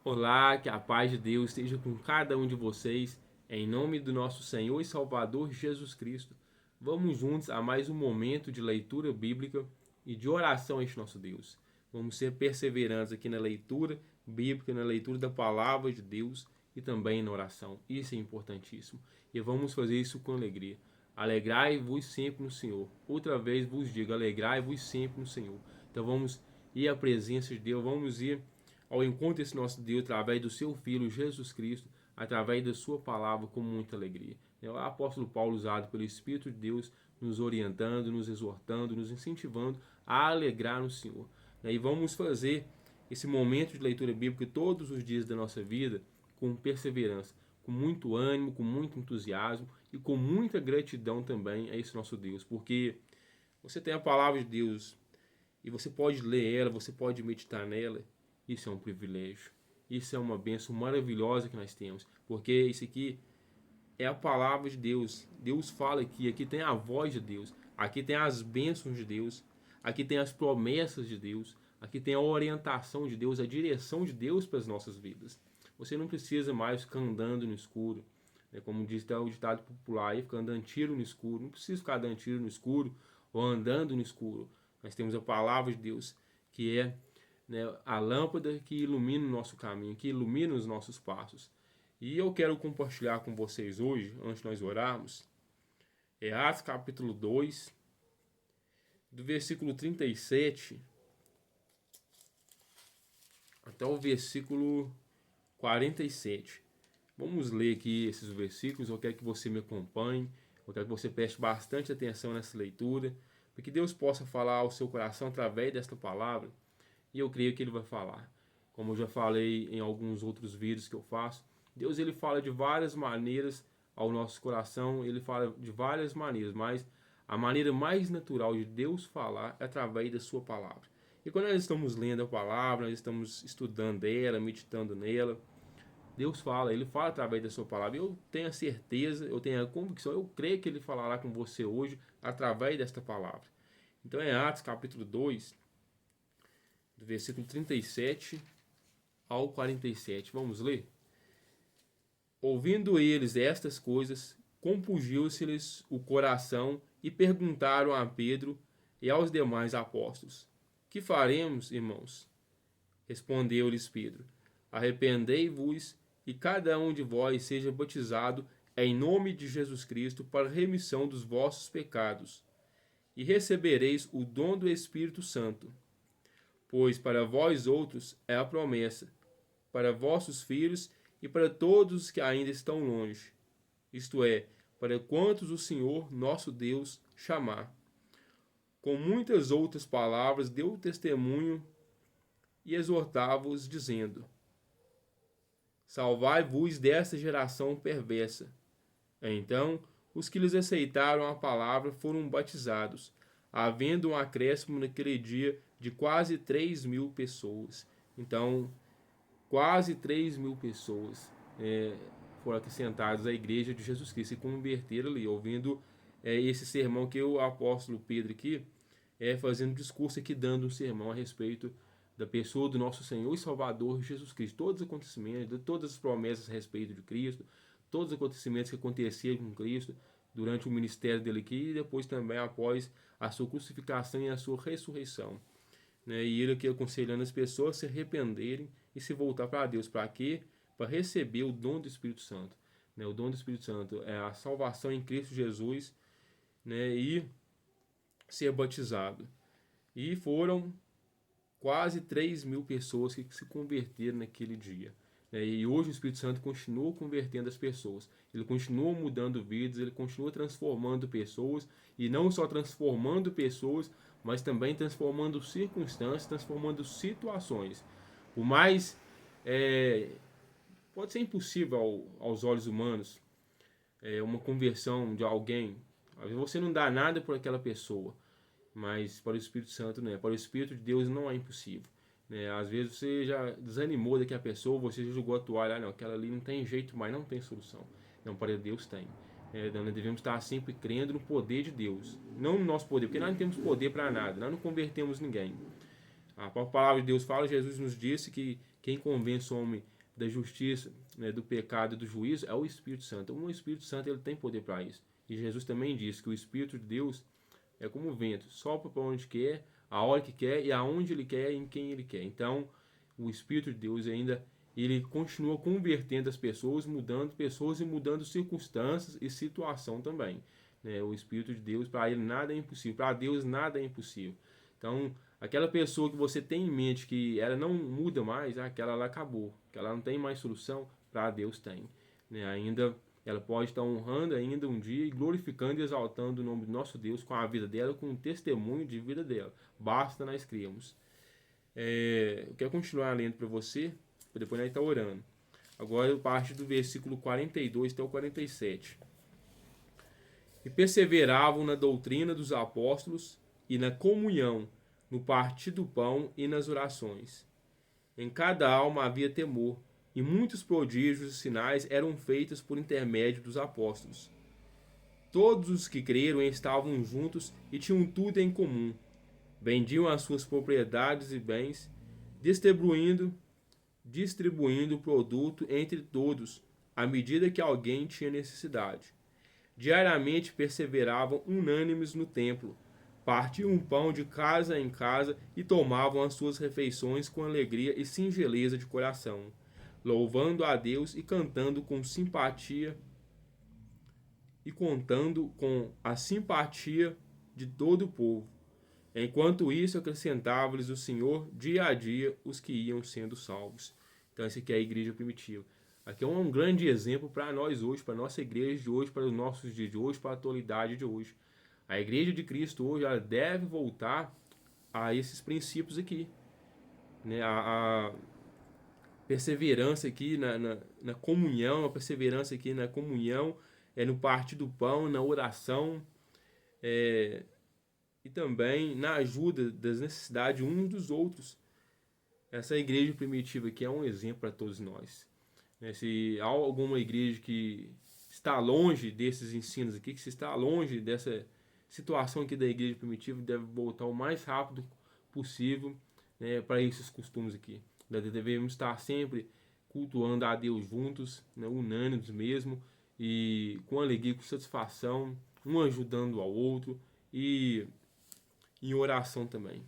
Olá, que a paz de Deus esteja com cada um de vocês, em nome do nosso Senhor e Salvador Jesus Cristo. Vamos juntos a mais um momento de leitura bíblica e de oração a este nosso Deus. Vamos ser perseverantes aqui na leitura bíblica, na leitura da palavra de Deus e também na oração. Isso é importantíssimo. E vamos fazer isso com alegria. Alegrai-vos sempre no Senhor. Outra vez vos digo, alegrai-vos sempre no Senhor. Então vamos ir à presença de Deus, vamos ir ao encontro desse nosso Deus através do seu Filho Jesus Cristo, através da sua palavra com muita alegria. O apóstolo Paulo, usado pelo Espírito de Deus, nos orientando, nos exortando, nos incentivando a alegrar no Senhor. E vamos fazer esse momento de leitura bíblica todos os dias da nossa vida com perseverança, com muito ânimo, com muito entusiasmo e com muita gratidão também a esse nosso Deus, porque você tem a palavra de Deus e você pode ler ela, você pode meditar nela. Isso é um privilégio. Isso é uma bênção maravilhosa que nós temos. Porque isso aqui é a palavra de Deus. Deus fala aqui. Aqui tem a voz de Deus. Aqui tem as bênçãos de Deus. Aqui tem as promessas de Deus. Aqui tem a orientação de Deus, a direção de Deus para as nossas vidas. Você não precisa mais ficar andando no escuro. Como diz o ditado popular aí, ficar andando tiro no escuro. Não precisa ficar dando tiro no escuro ou andando no escuro. Nós temos a palavra de Deus, que é, a lâmpada que ilumina o nosso caminho, que ilumina os nossos passos. E eu quero compartilhar com vocês hoje, antes de nós orarmos, Atos capítulo 2, do versículo 37 até o versículo 47. Vamos ler aqui esses versículos, eu quero que você me acompanhe, eu quero que você preste bastante atenção nessa leitura, para que Deus possa falar ao seu coração através desta palavra. E eu creio que ele vai falar. Como eu já falei em alguns outros vídeos que eu faço, Deus ele fala de várias maneiras ao nosso coração, ele fala de várias maneiras, mas a maneira mais natural de Deus falar é através da sua palavra. E quando nós estamos lendo a palavra, nós estamos estudando ela, meditando nela, Deus fala, ele fala através da sua palavra. Eu tenho a certeza, eu tenho a convicção, eu creio que ele falará com você hoje através desta palavra. Então é Atos capítulo 2, do versículo 37 ao 47. Vamos ler? Ouvindo eles estas coisas, compungiu-se-lhes o coração e perguntaram a Pedro e aos demais apóstolos: Que faremos, irmãos? Respondeu-lhes Pedro: Arrependei-vos e cada um de vós seja batizado em nome de Jesus Cristo para a remissão dos vossos pecados, e recebereis o dom do Espírito Santo. Pois para vós outros é a promessa, para vossos filhos e para todos os que ainda estão longe, isto é, para quantos o Senhor nosso Deus chamar. Com muitas outras palavras deu testemunho e exortava-os, dizendo: Salvai-vos desta geração perversa. Então, os que lhes aceitaram a palavra foram batizados, havendo um acréscimo naquele dia de quase 3.000 pessoas. Então, quase 3.000 pessoas foram acrescentadas à igreja de Jesus Cristo e converteram ali, ouvindo esse sermão que o apóstolo Pedro aqui fazendo discurso aqui, dando um sermão a respeito da pessoa do nosso Senhor e Salvador Jesus Cristo. Todos os acontecimentos, todas as promessas a respeito de Cristo, todos os acontecimentos que aconteceram com Cristo durante o ministério dele aqui e depois também após a sua crucificação e a sua ressurreição. E ele aqui aconselhando as pessoas a se arrependerem e se voltar para Deus. Para quê? Para receber o dom do Espírito Santo. O dom do Espírito Santo é a salvação em Cristo Jesus, e ser batizado. E foram quase 3.000 pessoas que se converteram naquele dia. E hoje o Espírito Santo continua convertendo as pessoas. Ele continua mudando vidas, ele continua transformando pessoas. E não só transformando pessoas, mas também transformando circunstâncias, transformando situações. O mais pode ser impossível aos olhos humanos uma conversão de alguém. Às vezes você não dá nada por aquela pessoa, mas para o Espírito Santo não é. Para o Espírito de Deus não é impossível. Às vezes você já desanimou daquela pessoa, você já jogou a toalha, não, aquela ali não tem jeito mais, não tem solução. Não, para Deus tem. Nós devemos estar sempre crendo no poder de Deus, não no nosso poder, porque nós não temos poder para nada, nós não convertemos ninguém. A própria palavra de Deus fala, Jesus nos disse que Quem convence o homem da justiça, né, do pecado e do juízo é o Espírito Santo. O Espírito Santo ele tem poder para isso. E Jesus também disse que o Espírito de Deus é como o vento, sopra para onde quer, a hora que quer e aonde ele quer e em quem ele quer. Então, o Espírito de Deus ainda ele continua convertendo as pessoas e mudando circunstâncias e situação também. Né? O Espírito de Deus, para ele nada é impossível, para Deus nada é impossível. Então, aquela pessoa que você tem em mente que ela não muda mais, aquela ela acabou, que ela não tem mais solução, para Deus tem. Né? Ainda ela pode estar honrando ainda um dia e glorificando e exaltando o nome do nosso Deus com a vida dela, com o testemunho de vida dela. Basta nós cremos. Eu quero continuar lendo para você, para depois nós estar orando. Agora eu parto do versículo 42 até o 47. E perseveravam na doutrina dos apóstolos e na comunhão, no partir do pão e nas orações. Em cada alma havia temor, e muitos prodígios e sinais eram feitos por intermédio dos apóstolos. Todos os que creram estavam juntos e tinham tudo em comum. Vendiam as suas propriedades e bens, distribuindo o produto entre todos, à medida que alguém tinha necessidade. Diariamente perseveravam unânimes no templo, partiam o pão de casa em casa e tomavam as suas refeições com alegria e singeleza de coração, louvando a Deus e cantando com simpatia e contando com a simpatia de todo o povo. Enquanto isso, acrescentava-lhes o Senhor dia a dia os que iam sendo salvos. Então, esse aqui é a igreja primitiva. Aqui é um grande exemplo para nós hoje, para a nossa igreja de hoje, para os nossos dias de hoje, para a atualidade de hoje. A igreja de Cristo hoje ela deve voltar a esses princípios aqui. Né? A perseverança aqui na comunhão, a perseverança aqui na comunhão, no partir do pão, na oração, e também na ajuda das necessidades uns dos outros. Essa igreja primitiva aqui é um exemplo para todos nós. Se há alguma igreja que está longe desses ensinos aqui, que se está longe dessa situação aqui da igreja primitiva, deve voltar o mais rápido possível, né, para esses costumes aqui. Devemos estar sempre cultuando a Deus juntos, né, unânimes mesmo, e com alegria, com satisfação, um ajudando ao outro e em oração também.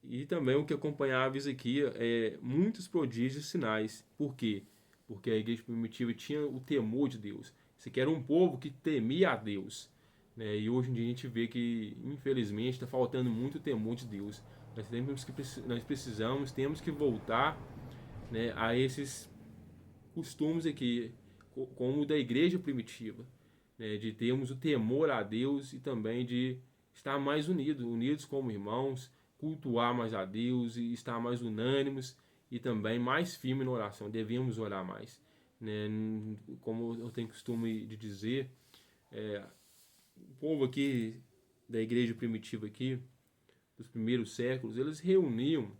E também o que acompanhava isso aqui é muitos prodígios e sinais. Por quê? Porque a igreja primitiva tinha o temor de Deus. Isso aqui era um povo que temia a Deus. Né? E hoje em dia a gente vê que, infelizmente, está faltando muito o temor de Deus. Temos que voltar, né, a esses costumes aqui, como o da igreja primitiva. Né? De termos o temor a Deus e também de estar mais unidos como irmãos, cultuar mais a Deus e estar mais unânimes e também mais firme na oração. Devemos orar mais. Né? Como eu tenho costume de dizer, o povo aqui da igreja primitiva aqui, dos primeiros séculos, eles reuniam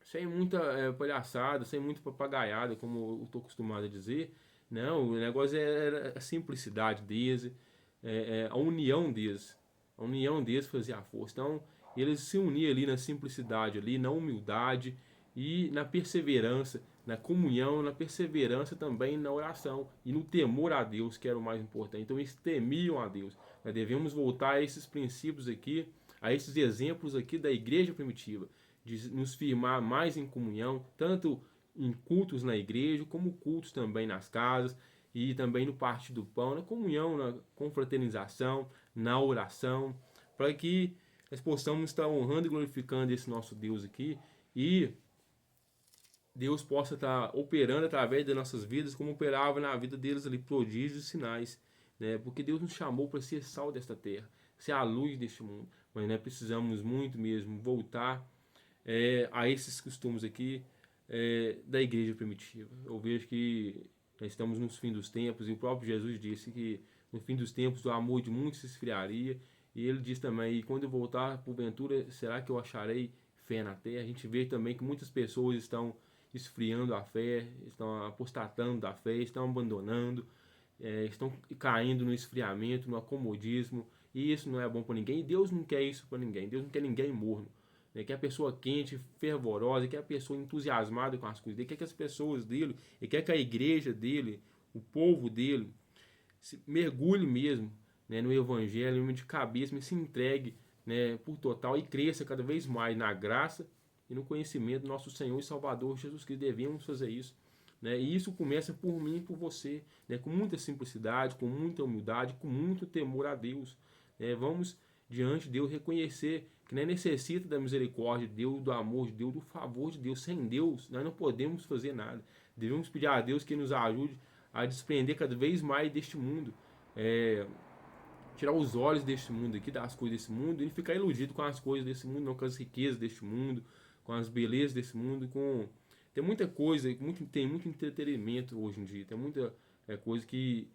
sem muita palhaçada, sem muita papagaiada, como eu estou acostumado a dizer. Não, o negócio era a simplicidade deles, a união deles. A união deles fazia a força. Então, eles se uniam ali na simplicidade, ali na humildade e na perseverança, na comunhão, na perseverança também na oração e no temor a Deus, que era o mais importante. Então, eles temiam a Deus. Nós devemos voltar a esses princípios aqui, a esses exemplos aqui da igreja primitiva, de nos firmar mais em comunhão, tanto em cultos na igreja, como cultos também nas casas, e também no partir do pão, na comunhão, na confraternização, na oração, para que nós possamos estar honrando e glorificando esse nosso Deus aqui, e Deus possa estar operando através das nossas vidas, como operava na vida deles ali, prodígios e sinais, né? Porque Deus nos chamou para ser sal desta terra, ser a luz deste mundo, mas nós precisamos muito mesmo voltar a esses costumes aqui da igreja primitiva. Eu vejo que nós estamos nos fim dos tempos, e o próprio Jesus disse que no fim dos tempos o amor de muitos se esfriaria, e ele diz também, e quando eu voltar, porventura, será que eu acharei fé na terra? A gente vê também que muitas pessoas estão esfriando a fé, estão apostatando da fé, estão abandonando, estão caindo no esfriamento, no acomodismo, e isso não é bom para ninguém, e Deus não quer isso para ninguém, Deus não quer ninguém morno. né? Quer a pessoa quente, fervorosa, quer a pessoa entusiasmada com as coisas dele, quer que as pessoas dele, ele quer que a igreja dele, o povo dele, se mergulhe mesmo, né, no evangelho, de cabeça, mas se entregue, né, por total e cresça cada vez mais na graça e no conhecimento do nosso Senhor e Salvador Jesus Cristo. Devemos fazer isso, né? E isso começa por mim e por você, né? Com muita simplicidade, com muita humildade, com muito temor a Deus, né? Vamos diante de Deus reconhecer que nós necessita da misericórdia de Deus, do amor de Deus, do favor de Deus. Sem Deus nós não podemos fazer nada. Devemos pedir a Deus que nos ajude a desprender cada vez mais deste mundo, tirar os olhos deste mundo aqui, das coisas desse mundo, e ficar iludido com as coisas desse mundo, não com as riquezas deste mundo, com as belezas desse mundo, com tem muita coisa, tem muito entretenimento hoje em dia, tem muita coisa que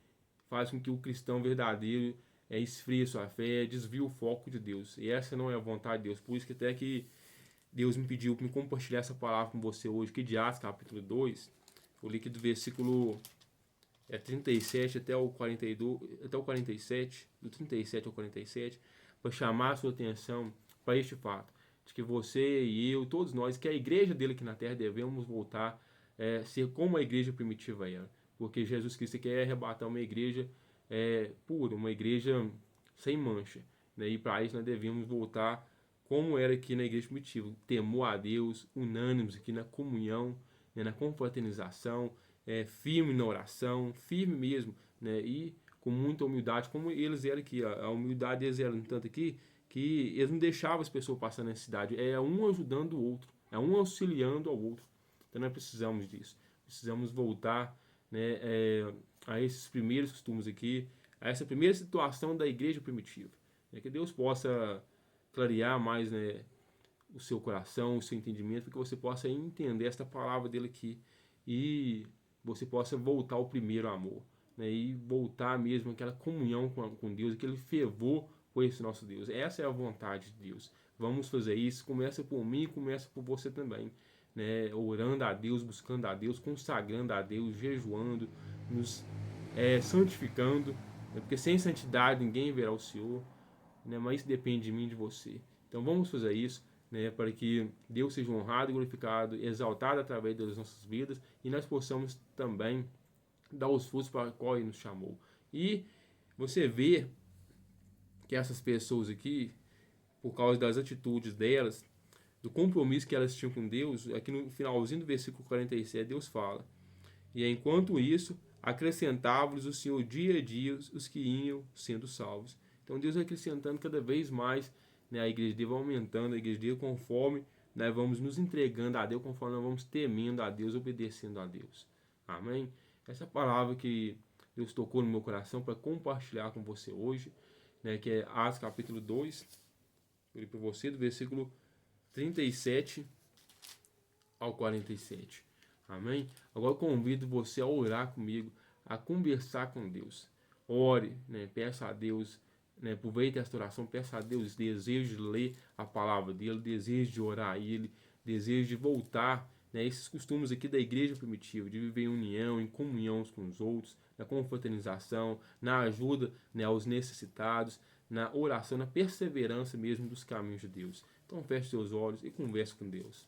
faz com que o cristão verdadeiro esfrie sua fé, desvie o foco de Deus. E essa não é a vontade de Deus. Por isso que até que Deus me pediu para me compartilhar essa palavra com você hoje, que de Atos capítulo 2, eu li aqui do versículo 37 até o 42, até o 47, do 37 ao 47, para chamar a sua atenção para este fato, de que você e eu, todos nós, que a igreja dele aqui na terra, devemos voltar a ser como a igreja primitiva era, porque Jesus Cristo quer arrebatar uma igreja pura, uma igreja sem mancha, né? E para isso nós devemos voltar como era aqui na igreja primitiva, temor a Deus, unânimes aqui na comunhão, né, na confraternização, firme na oração, firme mesmo, né, e com muita humildade, como eles eram aqui. A humildade deles era tanto aqui que eles não deixavam as pessoas passar necessidade, um ajudando o outro, um auxiliando ao outro. Então nós precisamos disso, precisamos voltar, né, a esses primeiros costumes aqui, a essa primeira situação da igreja primitiva, né, que Deus possa clarear mais, né, o seu coração, o seu entendimento, para que você possa entender esta palavra dele aqui e você possa voltar ao primeiro amor, né? E voltar mesmo àquela comunhão com Deus, aquele fervor por esse nosso Deus. Essa é a vontade de Deus. Vamos fazer isso. Começa por mim, começa por você também, né? Orando a Deus, buscando a Deus, consagrando a Deus, jejuando, nos santificando, né? Porque sem santidade ninguém verá o Senhor, né? Mas isso depende de mim e de você. Então vamos fazer isso, né, para que Deus seja honrado, glorificado, exaltado através das nossas vidas e nós possamos também dar os frutos para os quais Ele nos chamou. E você vê que essas pessoas aqui, por causa das atitudes delas, do compromisso que elas tinham com Deus, aqui no finalzinho do versículo 47, Deus fala: e enquanto isso, acrescentava-lhes o Senhor dia a dia os que iam sendo salvos. Então Deus vai acrescentando cada vez mais, né, a igreja dele vai aumentando, a igreja dele conforme nós vamos nos entregando a Deus, conforme nós vamos temendo a Deus, obedecendo a Deus. Amém? Essa palavra que Deus tocou no meu coração para compartilhar com você hoje, né, que é Atos capítulo 2, eu li para você do versículo 37 ao 47. Amém? Agora eu convido você a orar comigo, a conversar com Deus. Ore, né? Peça a Deus, né? Aproveite esta oração, peça a Deus desejo de ler a palavra dele, desejo de orar a ele, desejo de voltar, né, esses costumes aqui da igreja primitiva, de viver em união, em comunhão uns com os outros, na confraternização, na ajuda, né, aos necessitados, na oração, na perseverança mesmo dos caminhos de Deus. Então feche seus olhos e converse com Deus.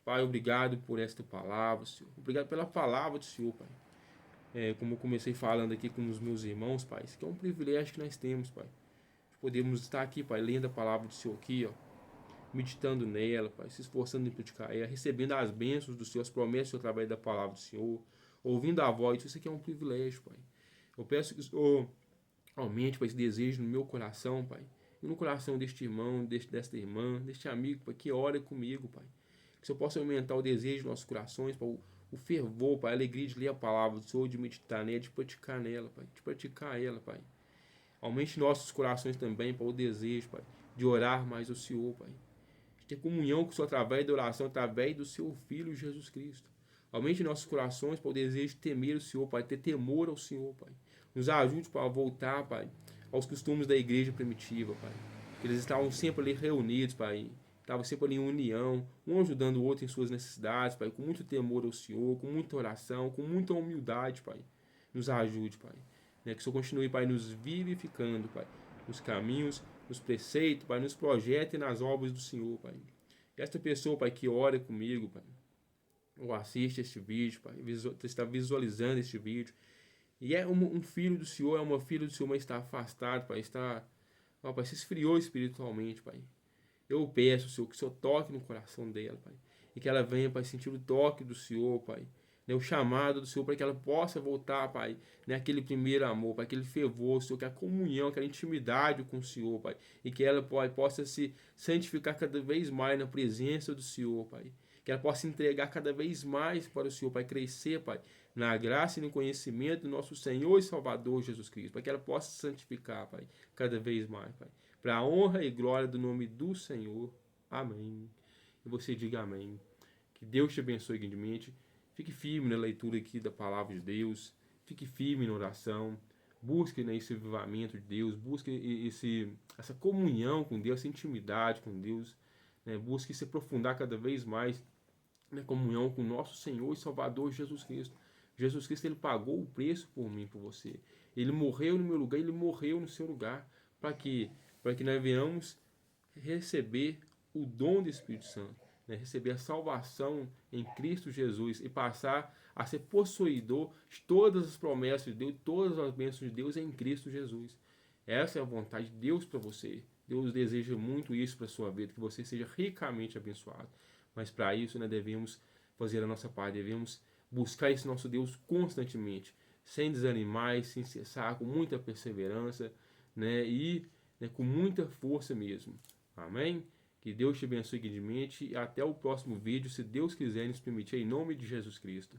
Pai, obrigado por esta palavra, Senhor. Obrigado pela palavra do Senhor, Pai. Como eu comecei falando aqui com os meus irmãos, Pai, isso aqui é um privilégio que nós temos, Pai. Podemos estar aqui, Pai, lendo a palavra do Senhor aqui, ó, meditando nela, Pai, se esforçando em praticar ela, recebendo as bênçãos do Senhor, as promessas através da palavra do Senhor, ouvindo a voz. Isso aqui é um privilégio, Pai. Eu peço que o Senhor aumente, Pai, esse desejo no meu coração, Pai, e no coração deste irmão, desta irmã, deste amigo, Pai, que ora comigo, Pai. Que o Senhor possa aumentar o desejo dos nossos corações, Pai, o fervor, Pai, a alegria de ler a palavra do Senhor, de meditar nela, de praticar nela, Pai, de praticar ela, Pai. Aumente nossos corações também, Pai, o desejo, Pai, de orar mais ao Senhor, Pai. De ter comunhão com o Senhor através da oração, através do Seu Filho Jesus Cristo. Aumente nossos corações, Pai, o desejo de temer o Senhor, Pai, ter temor ao Senhor, Pai. Nos ajude, Pai, a voltar, Pai, aos costumes da igreja primitiva, Pai. Que eles estavam sempre ali reunidos, Pai. Estavam sempre ali em união, um ajudando o outro em suas necessidades, Pai, com muito temor ao Senhor, com muita oração, com muita humildade, Pai. Nos ajude, Pai. Que o Senhor continue, Pai, nos vivificando, Pai, nos caminhos, nos preceitos, Pai, nos projetos e nas obras do Senhor, Pai. Esta pessoa, Pai, que ora comigo, Pai, ou assiste este vídeo, Pai, está visualizando este vídeo, e é um filho do Senhor, é uma filha do Senhor, mas está afastado, Pai, ó, Pai, se esfriou espiritualmente, Pai. Eu peço, Senhor, que o Senhor toque no coração dela, Pai, e que ela venha, Pai, sentir o toque do Senhor, Pai, né, o chamado do Senhor, para que ela possa voltar, Pai, né, aquele primeiro amor, Pai, aquele fervor, Senhor, que a comunhão, aquela intimidade com o Senhor, Pai, e que ela, Pai, possa se santificar cada vez mais na presença do Senhor, Pai, que ela possa entregar cada vez mais para o Senhor, Pai, crescer, Pai, na graça e no conhecimento do nosso Senhor e Salvador Jesus Cristo, para que ela possa se santificar, Pai, cada vez mais, Pai, para a honra e glória do nome do Senhor. Amém. E você diga amém. Que Deus te abençoe grandemente. Fique firme na leitura aqui da palavra de Deus. Fique firme na oração. Busque, né, esse avivamento de Deus. Busque essa comunhão com Deus, essa intimidade com Deus. Né? Busque se aprofundar cada vez mais na comunhão com o nosso Senhor e Salvador Jesus Cristo. Jesus Cristo, ele pagou o preço por mim, por você. Ele morreu no meu lugar, ele morreu no seu lugar. Para quê? Para que nós venhamos receber o dom do Espírito Santo, né? Receber a salvação em Cristo Jesus e passar a ser possuidor de todas as promessas de Deus, todas as bênçãos de Deus em Cristo Jesus. Essa é a vontade de Deus para você. Deus deseja muito isso para a sua vida, que você seja ricamente abençoado. Mas para isso, né, devemos fazer a nossa parte, devemos buscar esse nosso Deus constantemente, sem desanimar, sem cessar, com muita perseverança, né, e com muita força mesmo. Amém? Que Deus te abençoe grandemente e até o próximo vídeo, se Deus quiser nos permitir, em nome de Jesus Cristo.